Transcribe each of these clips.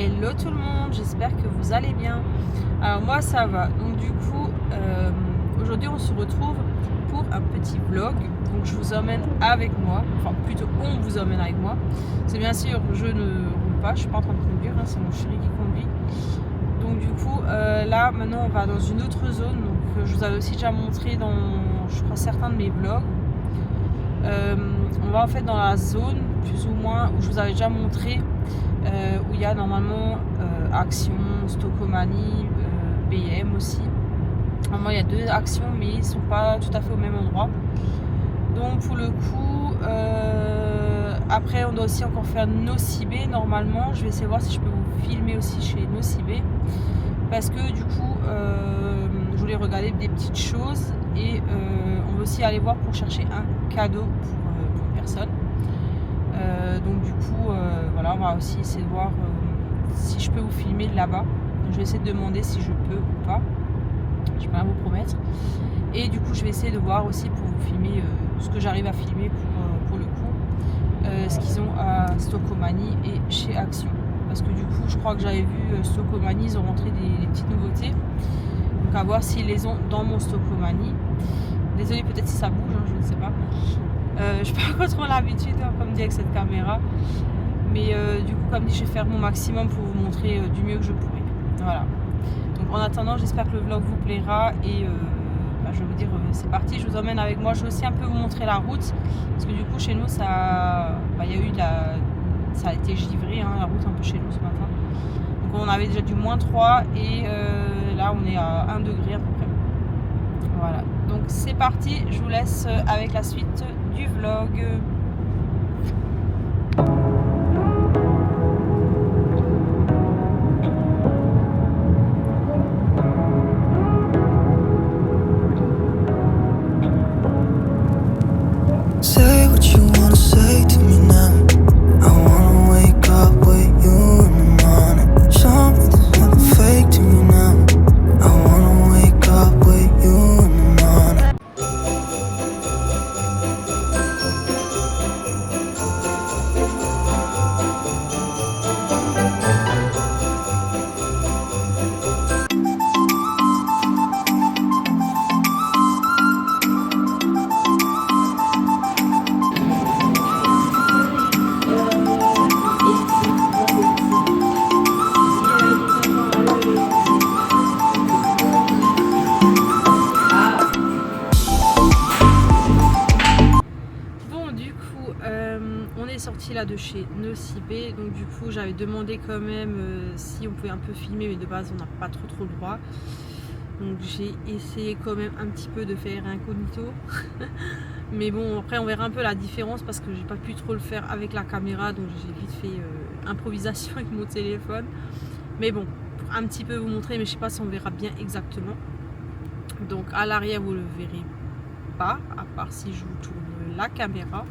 Hello tout le monde, j'espère que vous allez bien. Alors moi ça va, donc du coup aujourd'hui on se retrouve pour un petit vlog. Donc je vous emmène avec moi, enfin plutôt on vous emmène avec moi. C'est bien sûr, je ne roule pas, je suis pas en train de conduire, hein, c'est mon chéri qui conduit. Donc du coup là maintenant on va dans une autre zone, donc je vous avais aussi déjà montré dans je crois certains de mes vlogs. On va en fait dans la zone plus ou moins où je vous avais déjà montré où il y a normalement Action, Stockomanie, BM aussi. Normalement il y a deux actions mais ils ne sont pas tout à fait au même endroit. Donc pour le coup après on doit aussi encore faire Nocibé normalement. Je vais essayer de voir si je peux vous filmer aussi chez Nocibé. Parce que du coup je voulais regarder des petites choses et on veut aussi aller voir pour chercher un cadeau pour une personne. Donc du coup voilà, on va aussi essayer de voir si je peux vous filmer de là-bas. Je vais essayer de demander si je peux ou pas, je peux rien vous promettre. Et du coup je vais essayer de voir aussi pour vous filmer ce que j'arrive à filmer pour le coup, ce qu'ils ont à Stockomanie et chez Action. Parce que du coup je crois que j'avais vu Stockomanie, ils ont rentré des petites nouveautés. Donc à voir s'ils les ont dans mon Stockomanie. Désolée peut-être si ça bouge, hein, je ne sais pas. Je n'ai pas trop l'habitude, hein, comme dit avec cette caméra. Mais du coup comme dit, je vais faire mon maximum pour vous montrer du mieux que je pourrai. Voilà. Donc en attendant, j'espère que le vlog vous plaira. Et je vais vous dire, c'est parti, je vous emmène avec moi. Je vais aussi un peu vous montrer la route. Parce que du coup chez nous, ça, y a eu ça a été givré, hein, la route un peu chez nous ce matin. Donc on avait déjà du -3 et là on est à 1 degré à peu près. Voilà, donc c'est parti, je vous laisse avec la suite du vlog. Say what you wanna say to me now. I wanna wake up with you in the morning. Something's nothing fake to me now. I wanna wake up with you in the morning. On est sorti là de chez Nocibé, donc du coup j'avais demandé quand même si on pouvait un peu filmer, mais de base on n'a pas trop le droit. Donc j'ai essayé quand même un petit peu de faire incognito. Mais bon, après on verra un peu la différence parce que j'ai pas pu trop le faire avec la caméra, donc j'ai vite fait improvisation avec mon téléphone. Mais bon, pour un petit peu vous montrer, mais je sais pas si on verra bien exactement. Donc à l'arrière vous le verrez pas, à part si je vous tourne la caméra.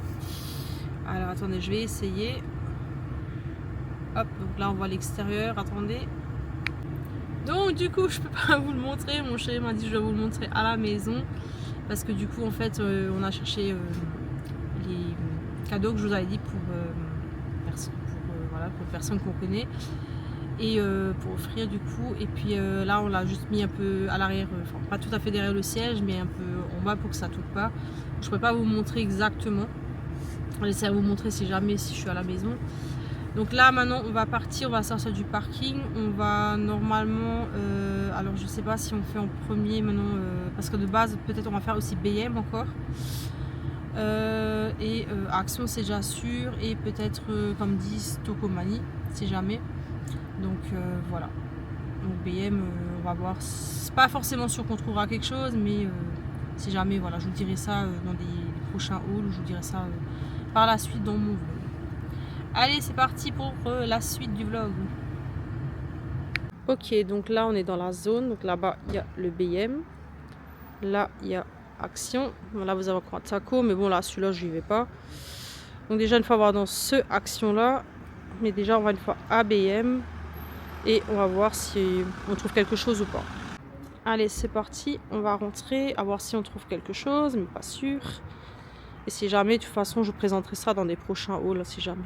Alors attendez, je vais essayer. Hop, donc là on voit l'extérieur, attendez. Donc du coup je peux pas vous le montrer, mon chéri m'a dit je dois vous le montrer à la maison. Parce que du coup en fait on a cherché les cadeaux que je vous avais dit pour personnes qu'on connaît. Et pour offrir du coup. Et puis là on l'a juste mis un peu à l'arrière, enfin pas tout à fait derrière le siège, mais un peu en bas pour que ça touche pas. Je ne pourrais pas vous montrer exactement. J'essaie de vous montrer si jamais si je suis à la maison. Donc là maintenant on va partir, on va sortir du parking. On va normalement alors je sais pas si on fait en premier maintenant parce que de base peut-être on va faire aussi BM encore et Action c'est déjà sûr, et peut-être comme dit Stockomanie si jamais. Donc voilà, donc BM on va voir, c'est pas forcément sûr qu'on trouvera quelque chose, mais si jamais, voilà, je vous dirai ça dans des prochains hauls, je vous dirai ça par la suite dans mon vlog. Allez, c'est parti pour la suite du vlog. Ok, donc là on est dans la zone, donc là-bas il y a le BM, là il y a Action, là vous avez encore un taco, mais bon là celui-là je n'y vais pas. Donc déjà une fois on va dans ce Action là, mais déjà on va une fois à BM et on va voir si on trouve quelque chose ou pas. Allez, c'est parti, on va rentrer, à voir si on trouve quelque chose, mais pas sûr. Et si jamais, de toute façon, je vous présenterai ça dans des prochains hauls, si jamais.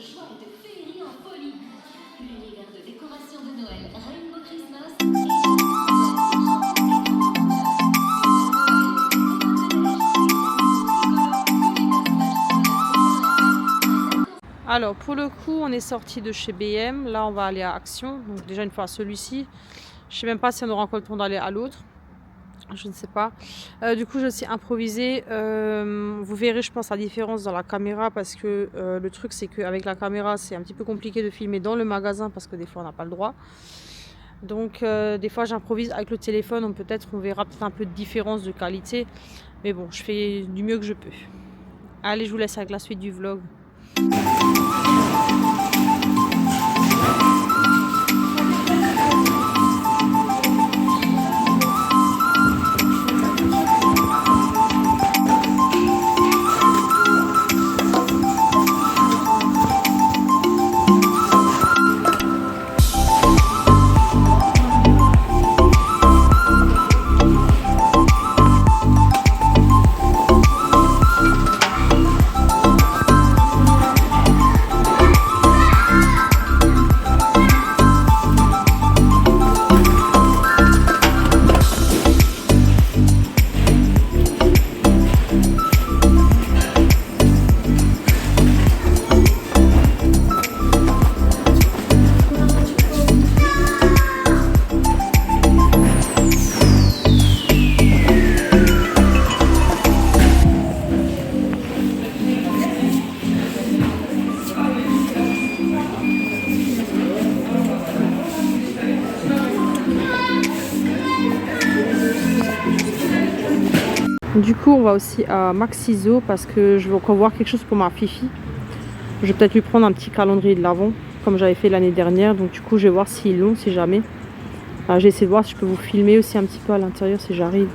joie et de féerie en folie. L'univers de décoration de Noël Rainbow Christmas. Alors pour le coup on est sorti de chez BM, là on va aller à Action, donc déjà une fois à celui-ci, je sais même pas si on aura encore le temps d'aller à l'autre, je ne sais pas. Du coup j'ai aussi improvisé, vous verrez je pense la différence dans la caméra parce que le truc c'est qu'avec la caméra c'est un petit peu compliqué de filmer dans le magasin parce que des fois on n'a pas le droit. Donc des fois j'improvise avec le téléphone, donc peut-être on verra peut-être un peu de différence de qualité, mais bon je fais du mieux que je peux. Allez je vous laisse avec la suite du vlog. Du coup on va aussi à Maxiso parce que je veux encore voir quelque chose pour ma Fifi. Je vais peut-être lui prendre un petit calendrier de l'Avent comme j'avais fait l'année dernière, donc du coup je vais voir s'ils l'ont, si jamais. J'ai essayé de voir si je peux vous filmer aussi un petit peu à l'intérieur si j'arrive.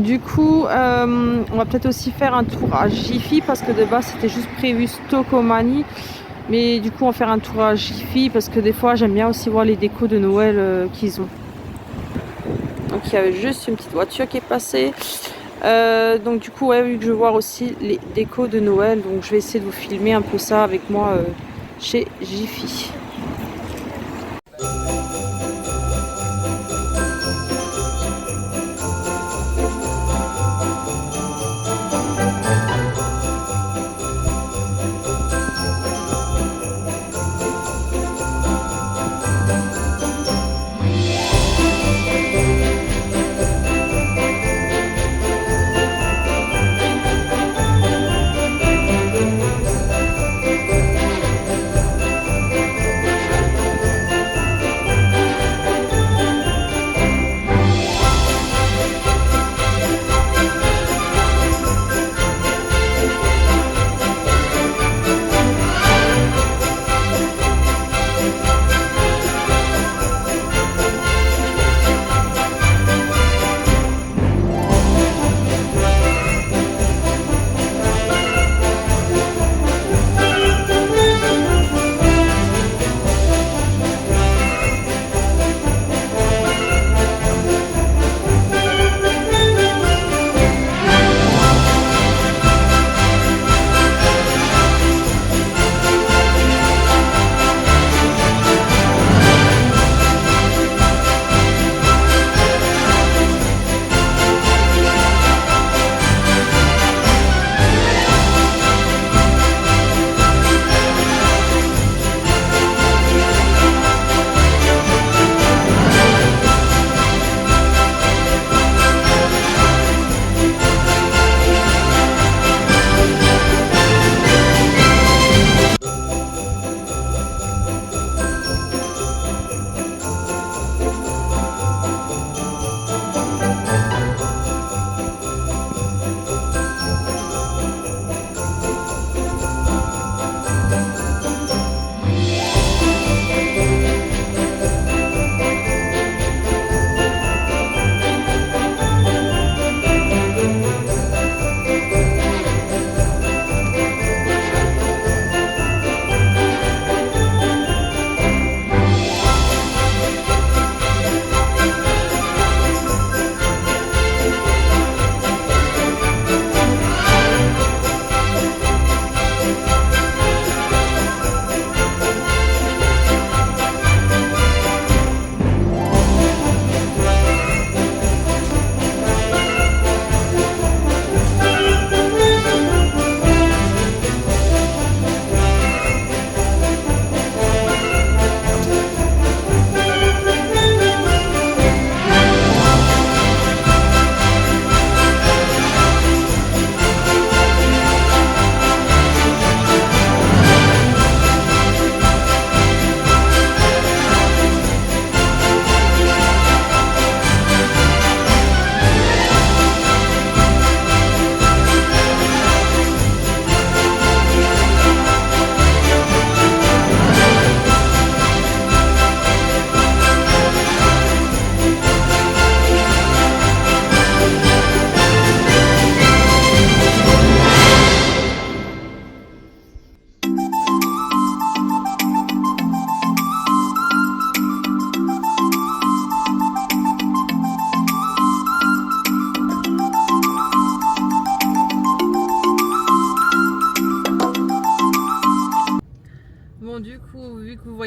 Donc du coup, on va peut-être aussi faire un tour à Jiffy parce que de base c'était juste prévu Stocomanie. Mais du coup, on va faire un tour à Jiffy parce que des fois, j'aime bien aussi voir les décos de Noël qu'ils ont. Donc il y avait juste une petite voiture qui est passée. Donc du coup, ouais, vu que je veux voir aussi les décos de Noël, donc je vais essayer de vous filmer un peu ça avec moi chez Jiffy.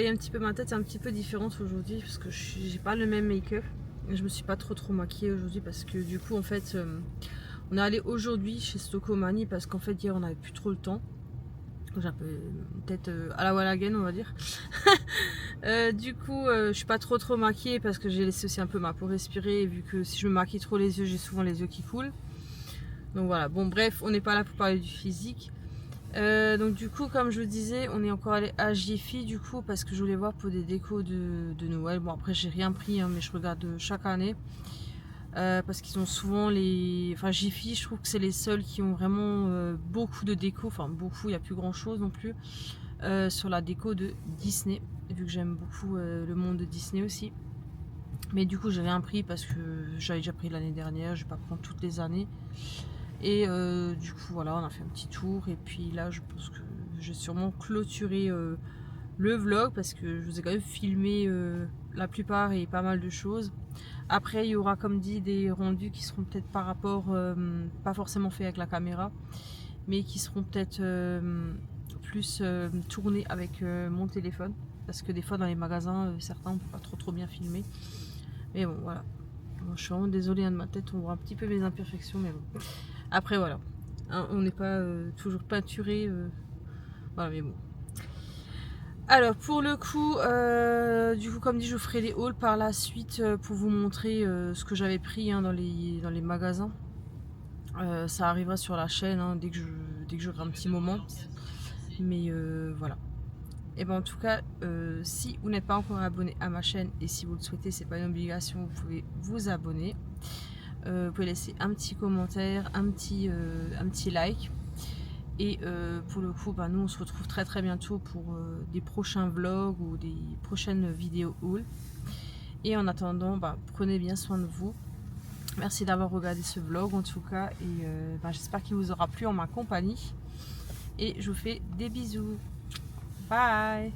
Un petit peu ma tête est un petit peu différente aujourd'hui parce que j'ai pas le même make-up. Je me suis pas trop maquillée aujourd'hui parce que du coup en fait on est allé aujourd'hui chez Stocomanie parce qu'en fait hier on avait plus trop le temps. J'ai un peu tête à la wall again on va dire. Du coup je suis pas trop maquillée parce que j'ai laissé aussi un peu ma peau respirer vu que si je me maquille trop les yeux j'ai souvent les yeux qui coulent. Donc voilà, bon bref on n'est pas là pour parler du physique. Donc du coup comme je vous disais on est encore allé à Jiffy du coup parce que je voulais voir pour des décos de Noël. Bon après j'ai rien pris hein, mais je regarde chaque année parce qu'ils ont souvent les... Enfin Jiffy je trouve que c'est les seuls qui ont vraiment beaucoup de déco. Enfin beaucoup, il n'y a plus grand chose non plus sur la déco de Disney vu que j'aime beaucoup le monde de Disney aussi. Mais du coup j'ai rien pris parce que j'avais déjà pris l'année dernière, je vais pas prendre toutes les années. Et du coup voilà, on a fait un petit tour et puis là je pense que je vais sûrement clôturer le vlog parce que je vous ai quand même filmé la plupart et pas mal de choses. Après il y aura comme dit des rendus qui seront peut-être par rapport, pas forcément faits avec la caméra, mais qui seront peut-être plus tournés avec mon téléphone. Parce que des fois dans les magasins, certains on peut pas trop bien filmer. Mais bon voilà. Bon, je suis vraiment désolée de ma tête, on voit un petit peu mes imperfections, mais bon. Après voilà, hein, on n'est pas toujours peinturé, voilà, mais bon. Alors pour le coup, du coup comme dit, je vous ferai des hauls par la suite pour vous montrer ce que j'avais pris hein, dans les magasins. Ça arrivera sur la chaîne hein, dès que j'aurai un petit moment. Mais voilà. Et ben en tout cas, si vous n'êtes pas encore abonné à ma chaîne et si vous le souhaitez, c'est pas une obligation, vous pouvez vous abonner. Vous pouvez laisser un petit commentaire, un petit like. Et pour le coup, nous on se retrouve très bientôt pour des prochains vlogs ou des prochaines vidéos haul. Et en attendant, prenez bien soin de vous. Merci d'avoir regardé ce vlog en tout cas. Et j'espère qu'il vous aura plu en ma compagnie. Et je vous fais des bisous. Bye!